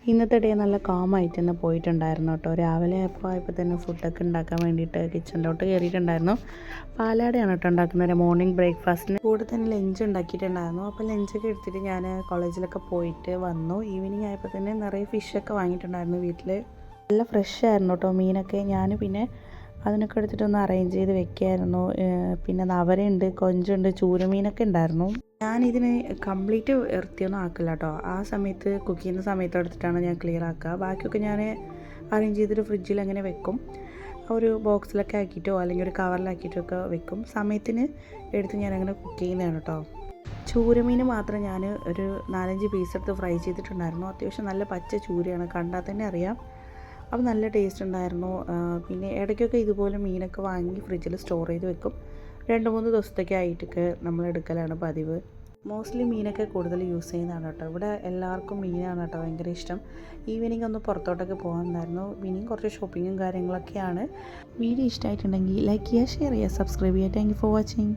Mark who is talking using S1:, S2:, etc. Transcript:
S1: ഇന്നത്തെ ഡേ നല്ല കാമായിട്ട് തന്നെ പോയിട്ടുണ്ടായിരുന്നു കേട്ടോ. രാവിലെ ആയപ്പോൾ തന്നെ ഫുഡൊക്കെ ഉണ്ടാക്കാൻ വേണ്ടിയിട്ട് കിച്ചണിലോട്ട് കയറിയിട്ടുണ്ടായിരുന്നു. പാലാടയാണ് കേട്ടോ ഉണ്ടാക്കുന്നത് മോർണിംഗ് ബ്രേക്ക്ഫാസ്റ്റിന്. കൂടെ തന്നെ ലഞ്ച് ഉണ്ടാക്കിയിട്ടുണ്ടായിരുന്നു. അപ്പോൾ ലഞ്ചൊക്കെ എടുത്തിട്ട് ഞാൻ കോളേജിലൊക്കെ പോയിട്ട് വന്നു. ഈവനിങ് ആയപ്പോൾ തന്നെ നിറയെ ഫിഷൊക്കെ വാങ്ങിയിട്ടുണ്ടായിരുന്നു വീട്ടിൽ. നല്ല ഫ്രഷ് ആയിരുന്നു കേട്ടോ മീനൊക്കെ. ഞാൻ പിന്നെ അതിനൊക്കെ എടുത്തിട്ടൊന്ന് അറേഞ്ച് ചെയ്ത് വെക്കായിരുന്നു. പിന്നെ നവരയുണ്ട്, കൊഞ്ചുണ്ട്, ചൂരമീനൊക്കെ ഉണ്ടായിരുന്നു. ഞാനിതിന് കംപ്ലീറ്റ് വൃത്തിയൊന്നും ആക്കില്ല കേട്ടോ. ആ സമയത്ത് കുക്ക് ചെയ്യുന്ന സമയത്ത് എടുത്തിട്ടാണ് ഞാൻ ക്ലിയർ ആക്കുക. ബാക്കിയൊക്കെ ഞാൻ അറേഞ്ച് ചെയ്തിട്ട് ഫ്രിഡ്ജിൽ അങ്ങനെ വെക്കും. ഒരു ബോക്സിലൊക്കെ ആക്കിയിട്ടോ അല്ലെങ്കിൽ ഒരു കവറിലാക്കിയിട്ടോ ഒക്കെ വെക്കും. സമയത്തിന് എടുത്ത് ഞാനങ്ങനെ കുക്ക് ചെയ്യുന്നതാണ് കേട്ടോ. ചൂരമീൻ മാത്രം ഞാൻ ഒരു 4-5 പീസ് എടുത്ത് ഫ്രൈ ചെയ്തിട്ടുണ്ടായിരുന്നു. അത്യാവശ്യം നല്ല പച്ച ചൂരയാണ്, കണ്ടാൽ തന്നെ അറിയാം. അപ്പോൾ നല്ല ടേസ്റ്റ് ഉണ്ടായിരുന്നു. പിന്നെ ഇടയ്ക്കൊക്കെ ഇതുപോലെ മീനൊക്കെ വാങ്ങി ഫ്രിഡ്ജിൽ സ്റ്റോർ ചെയ്ത് വെക്കും. 2-3 ദിവസത്തേക്ക് ആയിട്ടൊക്കെ നമ്മൾ എടുക്കലാണ് പതിവ്. മോസ്റ്റ്ലി മീനൊക്കെ കൂടുതൽ യൂസ് ചെയ്യുന്നതാണ് കേട്ടോ. ഇവിടെ എല്ലാവർക്കും മീനാണ് കേട്ടോ ഭയങ്കര ഇഷ്ടം. ഈവനിങ് ഒന്ന് പുറത്തോട്ടൊക്കെ പോകാനുണ്ടായിരുന്നു. ഇനിയും കുറച്ച് ഷോപ്പിങ്ങും കാര്യങ്ങളൊക്കെയാണ്. വീഡിയോ ഇഷ്ടമായിട്ടുണ്ടെങ്കിൽ ലൈക്ക് ചെയ്യുക, ഷെയർ ചെയ്യുക, സബ്സ്ക്രൈബ് ചെയ്യുക. Thank you for watching.